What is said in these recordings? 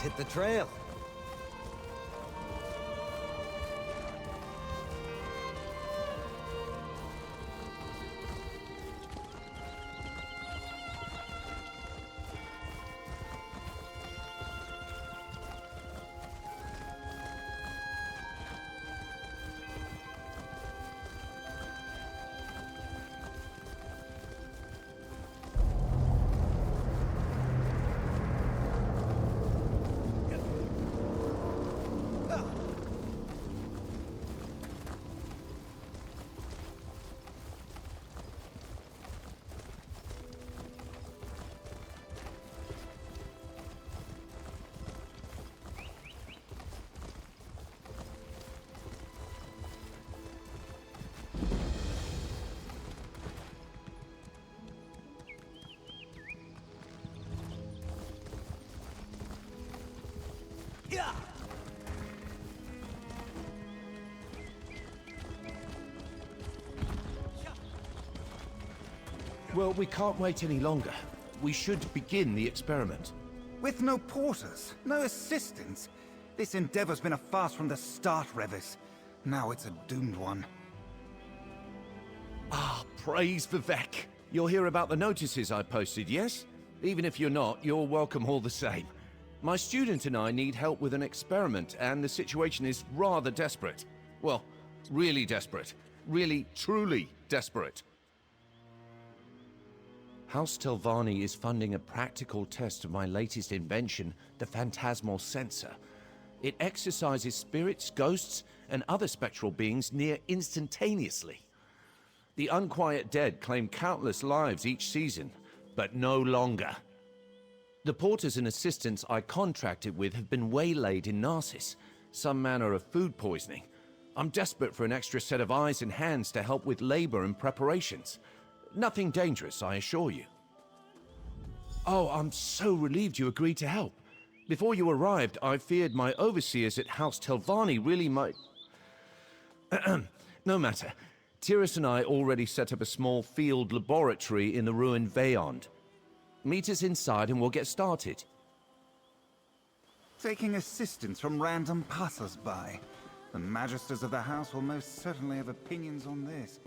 hit the trail. Well, we can't wait any longer. We should begin the experiment. With no porters, no assistants. This endeavor's been a farce from the start, Revis. Now it's a doomed one. Ah, praise Vivek. You'll hear about the notices I posted, yes? Even if you're not, you're welcome all the same. My student and I need help with an experiment, and the situation is rather desperate. Well, really desperate. Really, truly desperate. House Telvanni is funding a practical test of my latest invention, the phantasmal sensor. It exercises spirits, ghosts, and other spectral beings near instantaneously. The unquiet dead claim countless lives each season, but no longer. The porters and assistants I contracted with have been waylaid in Narcissus, some manner of food poisoning. I'm desperate for an extra set of eyes and hands to help with labor and preparations. Nothing dangerous, I assure you. Oh, I'm so relieved you agreed to help. Before you arrived, I feared my overseers at House Telvanni really might... No matter. Tyrus and I already set up a small field laboratory in the ruined Veyond. Meet us inside and we'll get started. Taking assistance from random passers-by. The magisters of the house will most certainly have opinions on this.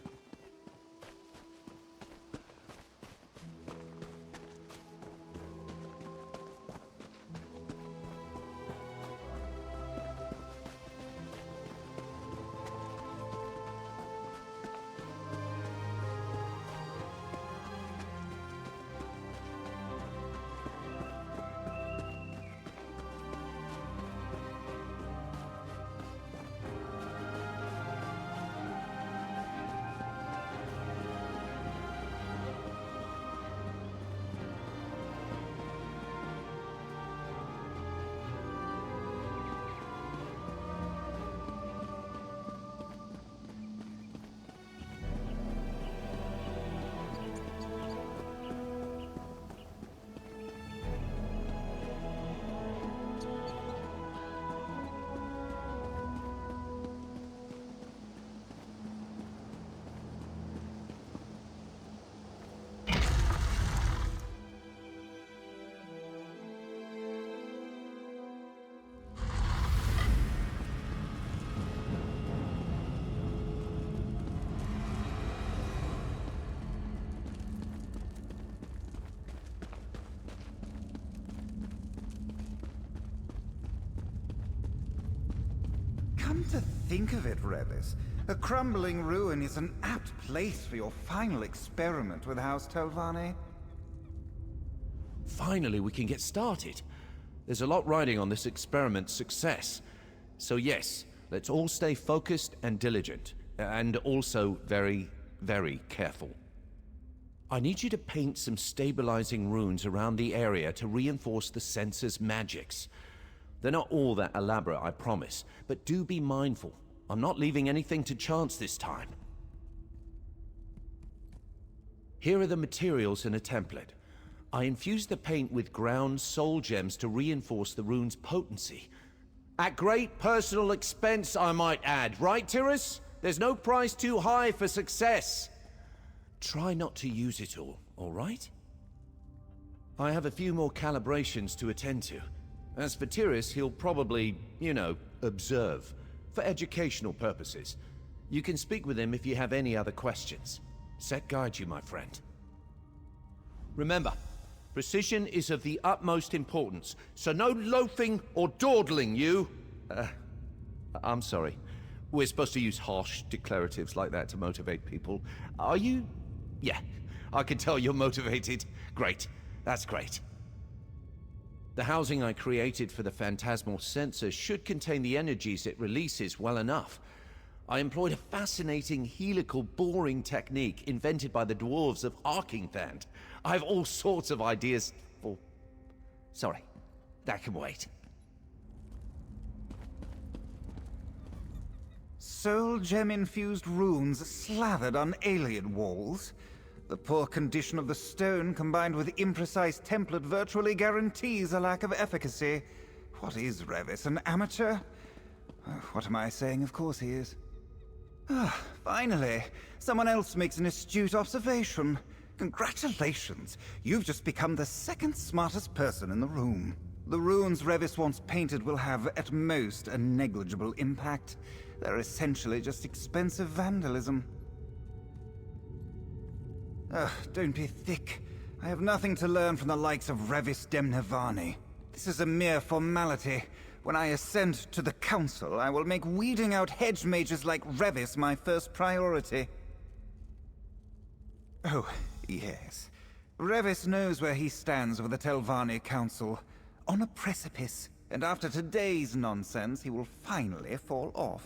Come to think of it, Revis, a crumbling ruin is an apt place for your final experiment with House Telvanni. Finally, we can get started. There's a lot riding on this experiment's success. So yes, let's all stay focused and diligent, and also very, very careful. I need you to paint some stabilizing runes around the area to reinforce the sensor's magics. They're not all that elaborate, I promise, but do be mindful. I'm not leaving anything to chance this time. Here are the materials in a template. I infused the paint with ground soul gems to reinforce the rune's potency. At great personal expense, I might add. Right, Tyrus? There's no price too high for success. Try not to use it all right? I have a few more calibrations to attend to. As for Tyrus, he'll probably, you know, observe, for educational purposes. You can speak with him if you have any other questions. Set guide you, my friend. Remember, precision is of the utmost importance, so no loafing or dawdling, you... I'm sorry. We're supposed to use harsh declaratives like that to motivate people. Are you? Yeah, I can tell you're motivated. Great. That's great. The housing I created for the phantasmal sensor should contain the energies it releases well enough. I employed a fascinating helical boring technique invented by the dwarves of Arkingthand. I have all sorts of ideas for... Sorry, that can wait. Soul gem-infused runes slathered on alien walls. The poor condition of the stone combined with imprecise template virtually guarantees a lack of efficacy. What is Revis, an amateur? What am I saying? Of course he is. Finally, someone else makes an astute observation. Congratulations, you've just become the second smartest person in the room. The runes Revis once painted will have, at most, a negligible impact. They're essentially just expensive vandalism. Don't be thick. I have nothing to learn from the likes of Revis Demnevani. This is a mere formality. When I ascend to the Council, I will make weeding out hedge mages like Revis my first priority. Oh, yes. Revis knows where he stands with the Telvanni Council. On a precipice. And after today's nonsense, he will finally fall off.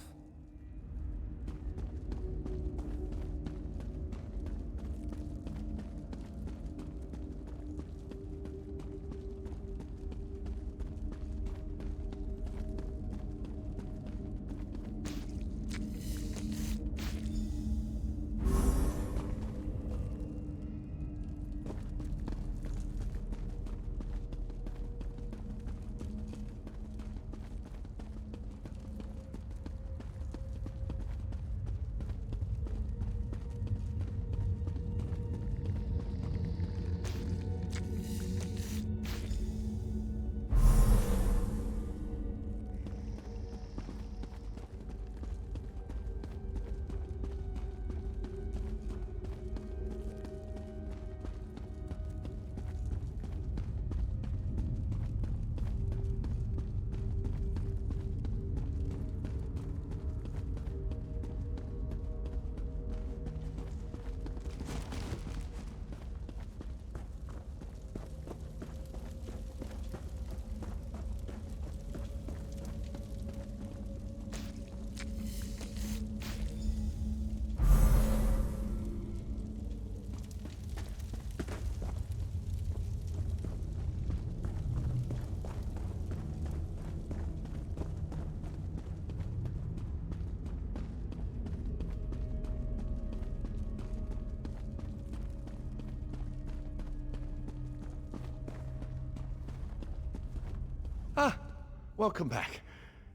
Welcome back.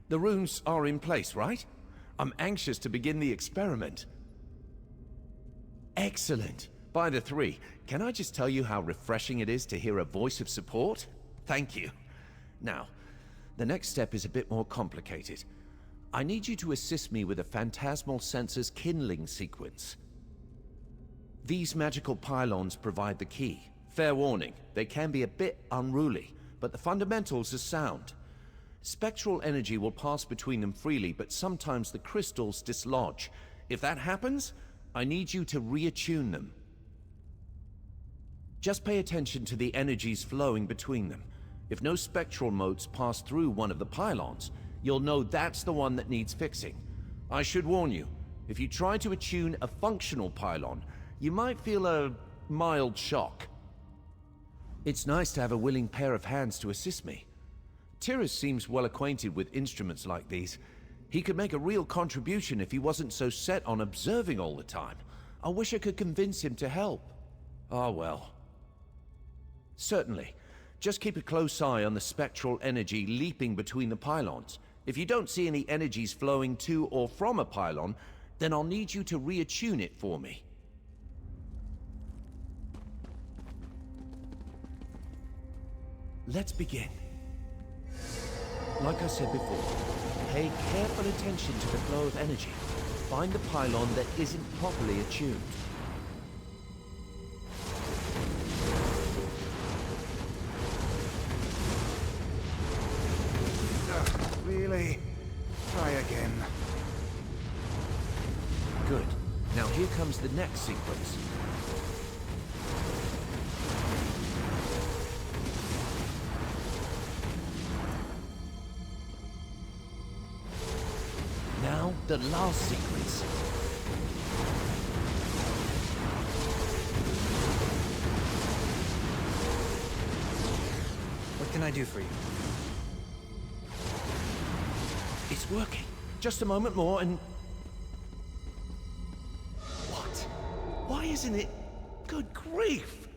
The runes are in place, right? I'm anxious to begin the experiment. Excellent. By the three, can I just tell you how refreshing it is to hear a voice of support? Thank you. Now, the next step is a bit more complicated. I need you to assist me with a phantasmal sensor's kindling sequence. These magical pylons provide the key. Fair warning, they can be a bit unruly, but the fundamentals are sound. Spectral energy will pass between them freely, but sometimes the crystals dislodge. If that happens, I need you to reattune them. Just pay attention to the energies flowing between them. If no spectral motes pass through one of the pylons, you'll know that's the one that needs fixing. I should warn you, if you try to attune a functional pylon, you might feel a mild shock. It's nice to have a willing pair of hands to assist me. Tyrus seems well acquainted with instruments like these. He could make a real contribution if he wasn't so set on observing all the time. I wish I could convince him to help. Ah, well. Certainly. Just keep a close eye on the spectral energy leaping between the pylons. If you don't see any energies flowing to or from a pylon, then I'll need you to reattune it for me. Let's begin. Like I said before, pay careful attention to the flow of energy. Find the pylon that isn't properly attuned. Really? Try again. Good. Now here comes the next sequence. Now, the last sequence. What can I do for you? It's working. Just a moment more and... What? Why isn't it... Good grief!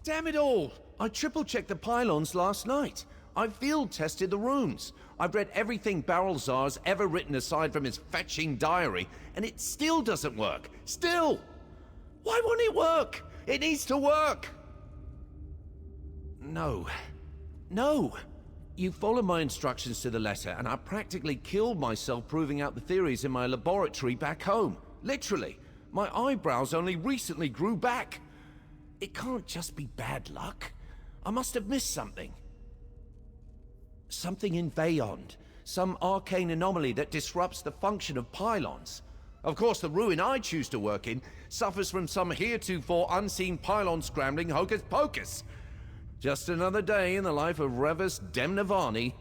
Damn it all! I triple-checked the pylons last night. I field-tested the rooms. I've read everything Barrelzar's ever written aside from his fetching diary, and it still doesn't work. Still! Why won't it work? It needs to work! No. No! You followed my instructions to the letter, and I practically killed myself proving out the theories in my laboratory back home. Literally. My eyebrows only recently grew back. It can't just be bad luck. I must have missed something. Something in Beyond. Some arcane anomaly that disrupts the function of pylons. Of course, the ruin I choose to work in suffers from some heretofore unseen pylon scrambling hocus-pocus. Just another day in the life of Revis Demnavani.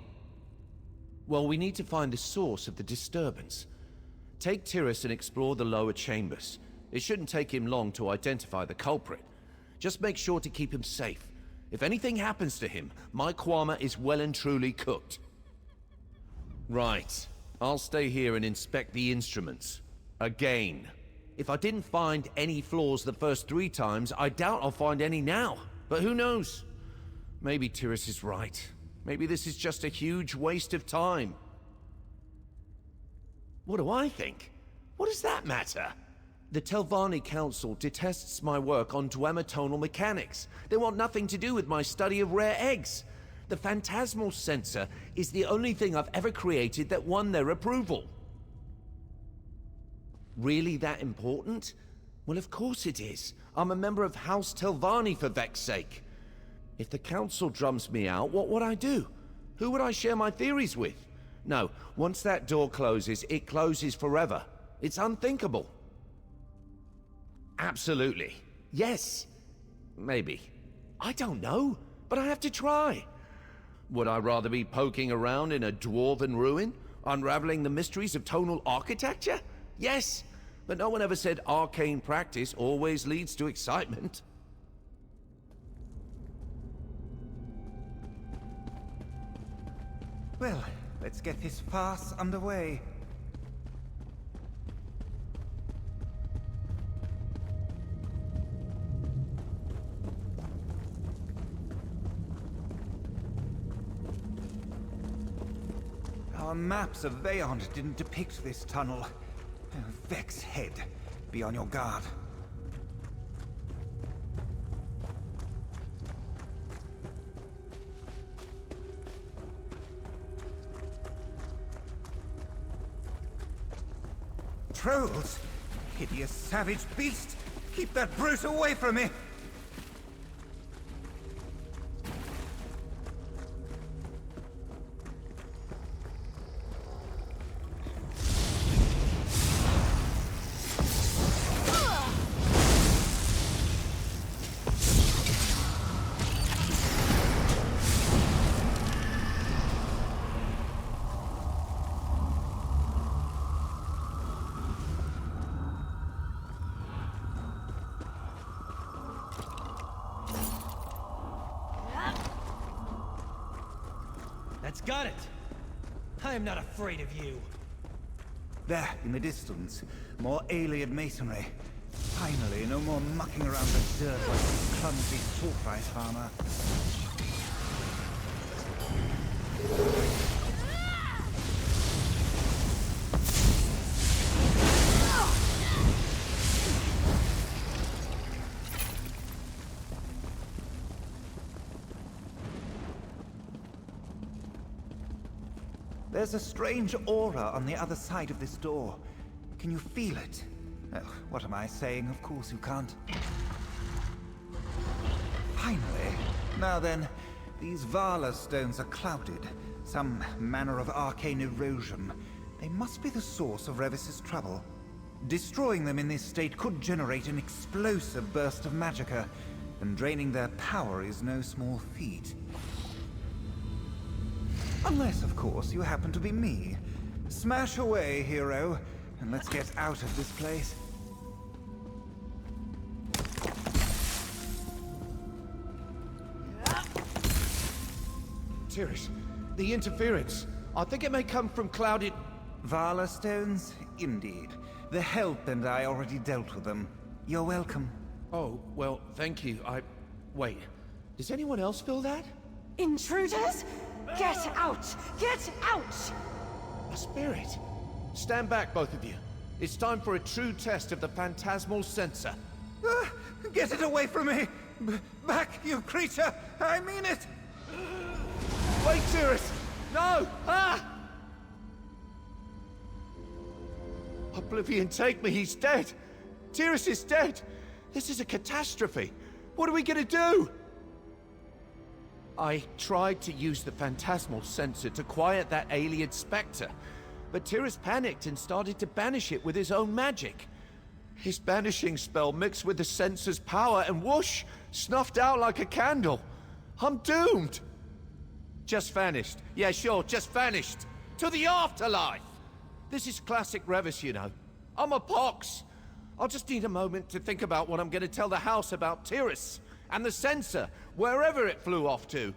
Well, we need to find the source of the disturbance. Take Tyrus and explore the lower chambers. It shouldn't take him long to identify the culprit. Just make sure to keep him safe. If anything happens to him, my Kwama is well and truly cooked. Right. I'll stay here and inspect the instruments. Again. If I didn't find any flaws the first 3 times, I doubt I'll find any now. But who knows? Maybe Tyrus is right. Maybe this is just a huge waste of time. What do I think? What does that matter? The Telvanni Council detests my work on dwemotonal mechanics. They want nothing to do with my study of rare eggs. The phantasmal sensor is the only thing I've ever created that won their approval. Really that important? Well, of course it is. I'm a member of House Telvanni, for Vex's sake. If the Council drums me out, what would I do? Who would I share my theories with? No, once that door closes, it closes forever. It's unthinkable. Absolutely. Yes. Maybe. I don't know, but I have to try. Would I rather be poking around in a dwarven ruin, unraveling the mysteries of tonal architecture? Yes, but no one ever said arcane practice always leads to excitement. Well, let's get this farce underway. Our maps of Beyond didn't depict this tunnel. Vex head. Be on your guard. Trolls? Hideous savage beast! Keep that brute away from me! That's got it! I am not afraid of you. There, in the distance, more alien masonry. Finally, no more mucking around the dirt like some clumsy Sorcrite farmer. There's a strange aura on the other side of this door. Can you feel it? Oh, what am I saying? Of course you can't. Finally. Now then, these Vala stones are clouded. Some manner of arcane erosion. They must be the source of Revis's trouble. Destroying them in this state could generate an explosive burst of magicka, and draining their power is no small feat. Unless, of course, you happen to be me. Smash away, hero, and let's get out of this place. Tiris, the interference. I think it may come from clouded... Vala stones? Indeed. The Help and I already dealt with them. You're welcome. Oh, well, thank you. Wait, does anyone else feel that? Intruders? Get out! Get out! A spirit. Stand back, both of you. It's time for a true test of the phantasmal sensor. Get it away from me! Back, you creature! I mean it! Wait, Tiris! No! Ah! Oblivion, take me, he's dead! Tiris is dead! This is a catastrophe! What are we gonna do? I tried to use the phantasmal sensor to quiet that alien spectre, but Tiris panicked and started to banish it with his own magic. His banishing spell mixed with the sensor's power and whoosh, snuffed out like a candle. I'm doomed! Just vanished. Yeah, sure, just vanished. To the afterlife! This is classic Revis, you know. I'm a pox. I'll just need a moment to think about what I'm gonna tell the house about Tiris and the sensor, wherever it flew off to.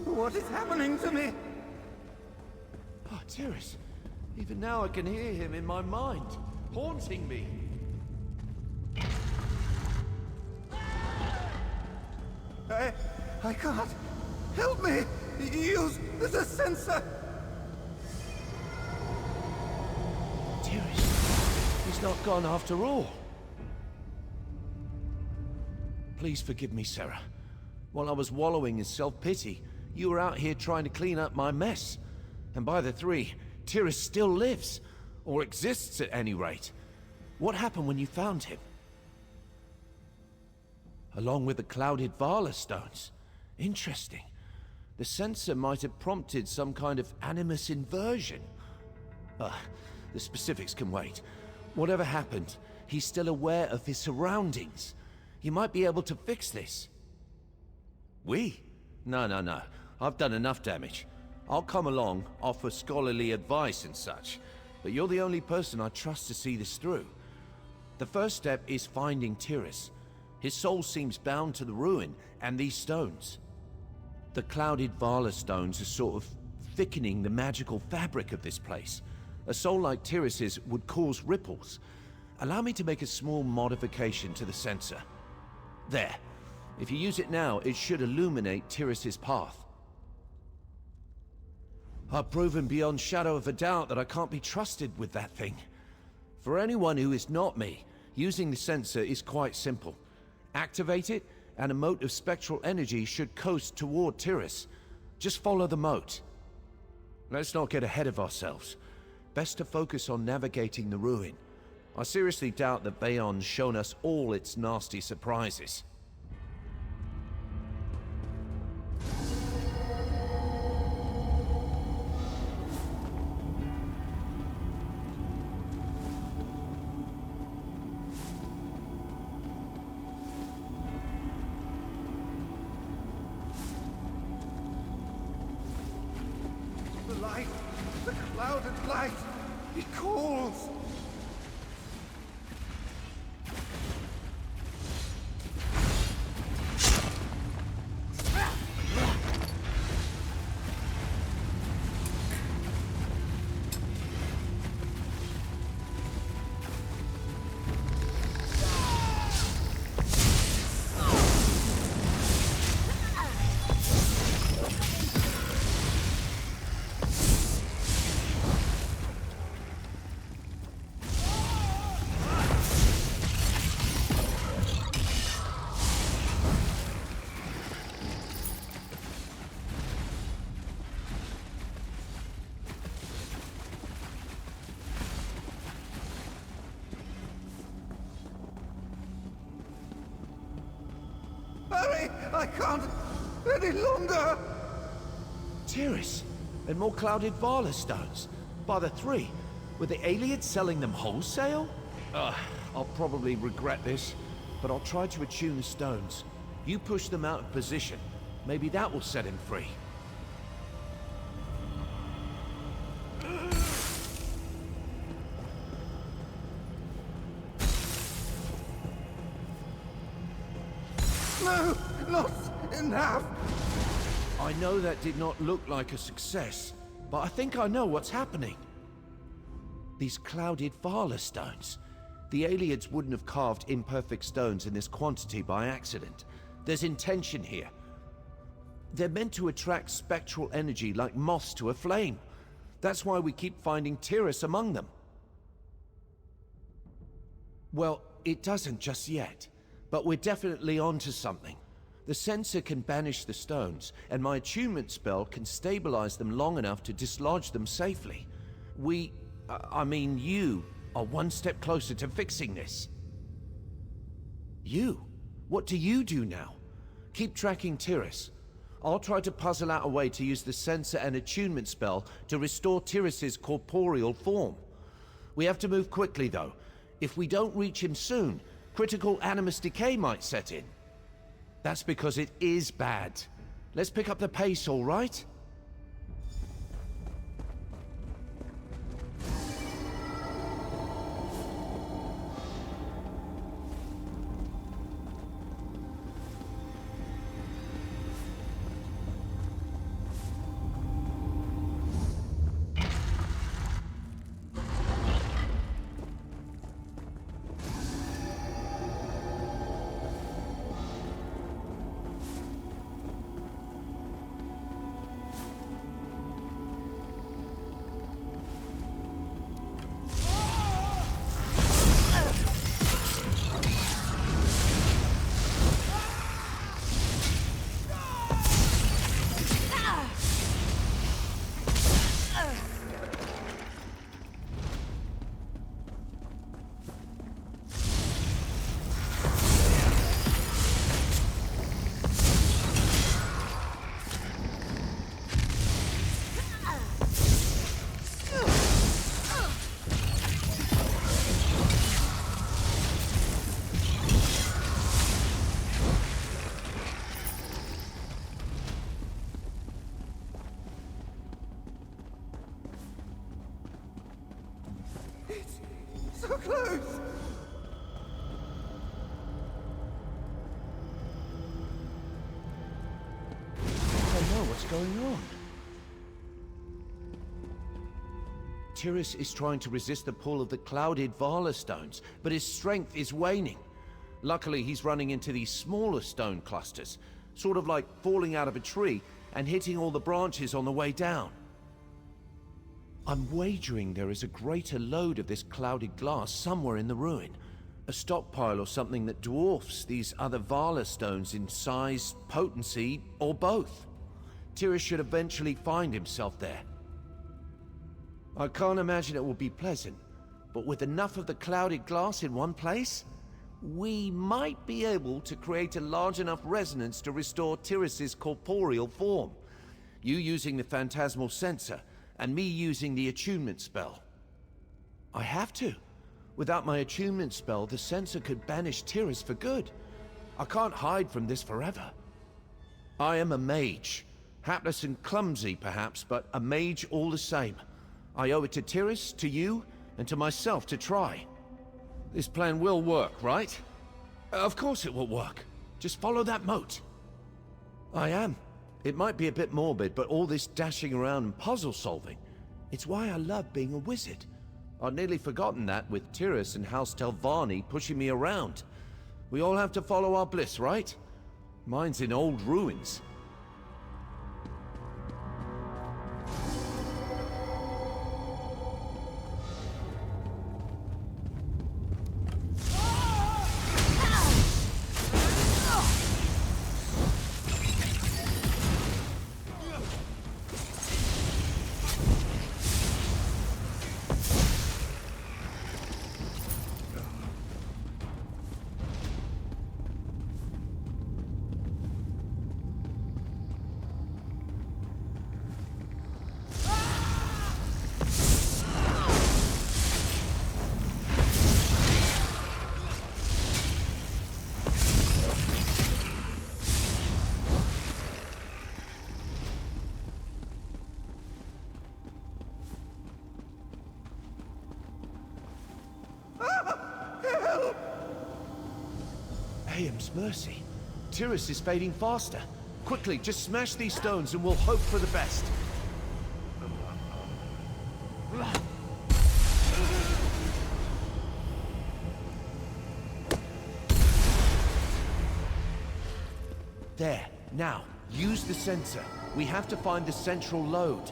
What is happening to me? Oh, Tiris. Even now I can hear him in my mind, haunting me. I can't. Help me! Use the sensor! Tiris, he's not gone after all. Please forgive me, Sarah. While I was wallowing in self-pity, you were out here trying to clean up my mess. And by the three, Tiris still lives. Or exists at any rate. What happened when you found him? Along with the clouded Vala stones. Interesting. The sensor might have prompted some kind of animus inversion. The specifics can wait. Whatever happened, he's still aware of his surroundings. You might be able to fix this. We? No. I've done enough damage. I'll come along, offer scholarly advice and such, but you're the only person I trust to see this through. The first step is finding Tiris. His soul seems bound to the ruin and these stones. The clouded Vala stones are sort of thickening the magical fabric of this place. A soul like Tiris's would cause ripples. Allow me to make a small modification to the sensor. There. If you use it now, it should illuminate Tiris's path. I've proven beyond shadow of a doubt that I can't be trusted with that thing. For anyone who is not me, using the sensor is quite simple. Activate it, and a mote of spectral energy should coast toward Tiris. Just follow the mote. Let's not get ahead of ourselves. Best to focus on navigating the ruin. I seriously doubt that Bayon's shown us all its nasty surprises. The clouded light! It calls! I can't any longer! Tiris, and more clouded Vala stones. By the 3. Were the aliens selling them wholesale? I'll probably regret this, but I'll try to attune the stones. You push them out of position. Maybe that will set him free. No, not enough! I know that did not look like a success, but I think I know what's happening. These clouded Vala stones. The aliens wouldn't have carved imperfect stones in this quantity by accident. There's intention here. They're meant to attract spectral energy like moths to a flame. That's why we keep finding Tiris among them. Well, it doesn't just yet, but we're definitely onto something. The sensor can banish the stones, and my attunement spell can stabilize them long enough to dislodge them safely. I mean you, are one step closer to fixing this. You? What do you do now? Keep tracking Tiris. I'll try to puzzle out a way to use the sensor and attunement spell to restore Tiris's corporeal form. We have to move quickly, though. If we don't reach him soon, critical animus decay might set in. That's because it is bad. Let's pick up the pace, all right? So close! I don't know what's going on. Tiris is trying to resist the pull of the clouded Vala stones, but his strength is waning. Luckily, he's running into these smaller stone clusters, sort of like falling out of a tree and hitting all the branches on the way down. I'm wagering there is a greater load of this clouded glass somewhere in the ruin. A stockpile or something that dwarfs these other Vala stones in size, potency, or both. Tiris should eventually find himself there. I can't imagine it will be pleasant, but with enough of the clouded glass in one place, we might be able to create a large enough resonance to restore Tiris's corporeal form. You using the phantasmal sensor, and me using the attunement spell. I have to. Without my attunement spell, the sensor could banish Tiris for good. I can't hide from this forever. I am a mage. Hapless and clumsy, perhaps, but a mage all the same. I owe it to Tiris, to you, and to myself to try. This plan will work, right? Of course it will work. Just follow that moat. I am. It might be a bit morbid, but all this dashing around and puzzle solving, it's why I love being a wizard. I'd nearly forgotten that with Tiris and House Telvanni pushing me around. We all have to follow our bliss, right? Mine's in old ruins. Hayam's mercy. Tyrus is fading faster. Quickly, just smash these stones and we'll hope for the best. There. Now, use the sensor. We have to find the central load.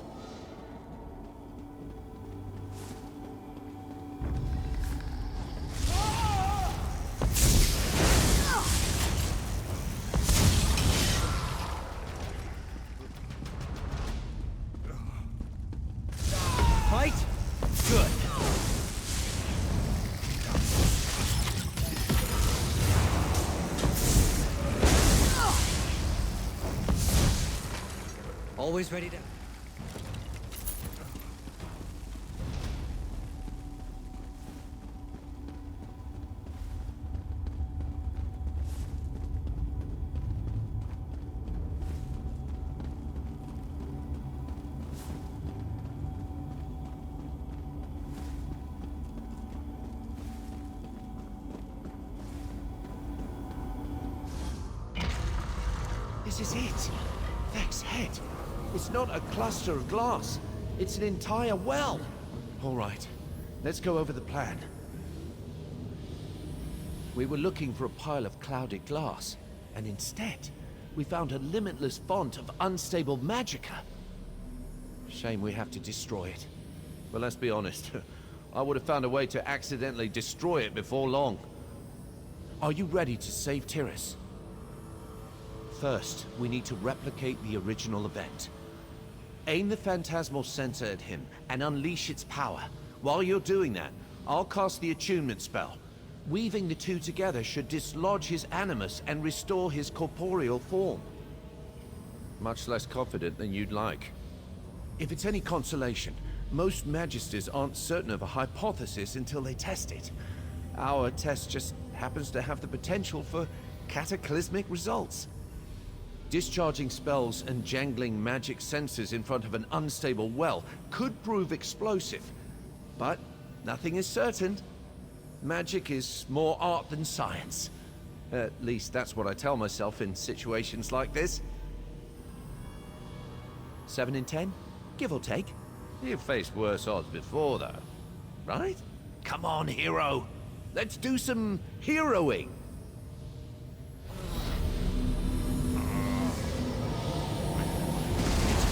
Fight? Good. Always ready to... This is it. Vex's head. It's not a cluster of glass. It's an entire well. All right. Let's go over the plan. We were looking for a pile of clouded glass, and instead, we found a limitless font of unstable magicka. Shame we have to destroy it. But let's be honest. I would have found a way to accidentally destroy it before long. Are you ready to save Tyrus? First, we need to replicate the original event. Aim the phantasmal sensor at him and unleash its power. While you're doing that, I'll cast the attunement spell. Weaving the two together should dislodge his animus and restore his corporeal form. Much less confident than you'd like. If it's any consolation, most magisters aren't certain of a hypothesis until they test it. Our test just happens to have the potential for cataclysmic results. Discharging spells and jangling magic sensors in front of an unstable well could prove explosive. But nothing is certain. Magic is more art than science. At least that's what I tell myself in situations like this. 7 in 10? Give or take. You've faced worse odds before, though. Right? Come on, hero. Let's do some heroing.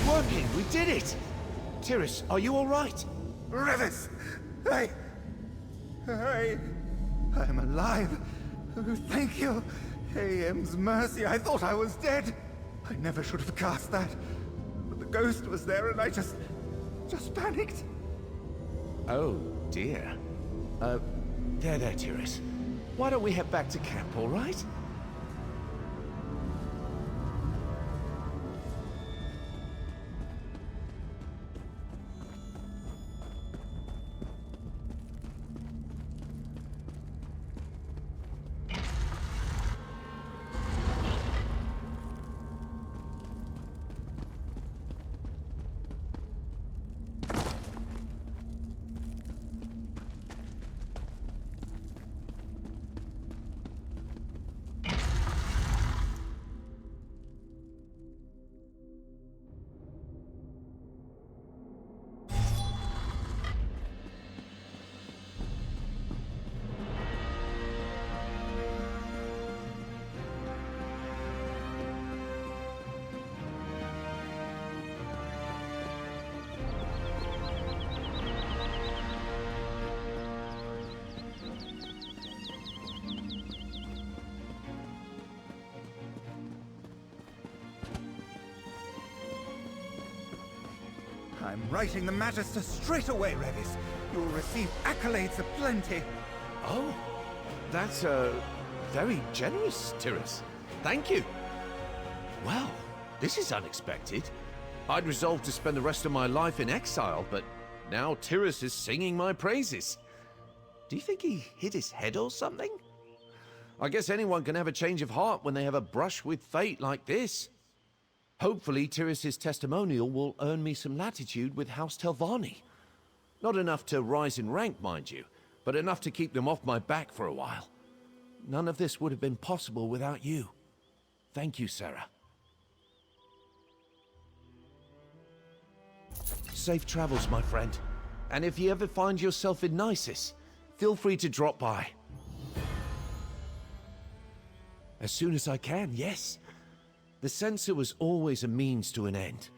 Working! We did it! Tyrus, are you all right? Revis! I'm alive. Oh, thank you. Hayam's mercy, I thought I was dead. I never should have cast that. But the ghost was there and I just panicked. Oh, dear. There, Tyrus. Why don't we head back to camp, all right? I'm writing the Magister straight away, Revis. You'll receive accolades aplenty. Oh, that's, very generous, Tyrus. Thank you. Well, this is unexpected. I'd resolved to spend the rest of my life in exile, but now Tyrus is singing my praises. Do you think he hit his head or something? I guess anyone can have a change of heart when they have a brush with fate like this. Hopefully, Tyrus's testimonial will earn me some latitude with House Telvanni. Not enough to rise in rank, mind you, but enough to keep them off my back for a while. None of this would have been possible without you. Thank you, Sarah. Safe travels, my friend. And if you ever find yourself in Nisus, feel free to drop by. As soon as I can, yes. The sensor was always a means to an end.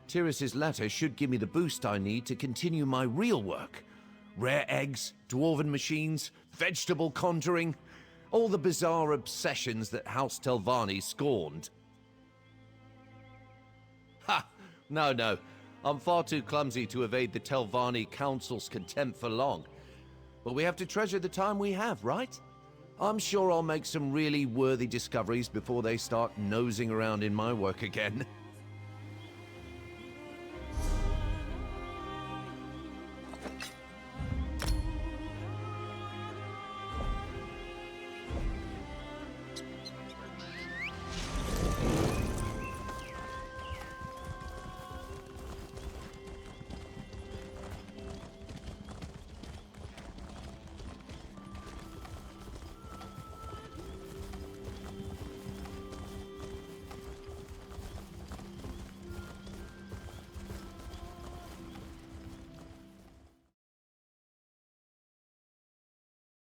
Tyrus's letter should give me the boost I need to continue my real work. Rare eggs, dwarven machines, vegetable conjuring, all the bizarre obsessions that House Telvanni scorned. Ha! No. I'm far too clumsy to evade the Telvanni Council's contempt for long. But we have to treasure the time we have, right? I'm sure I'll make some really worthy discoveries before they start nosing around in my work again.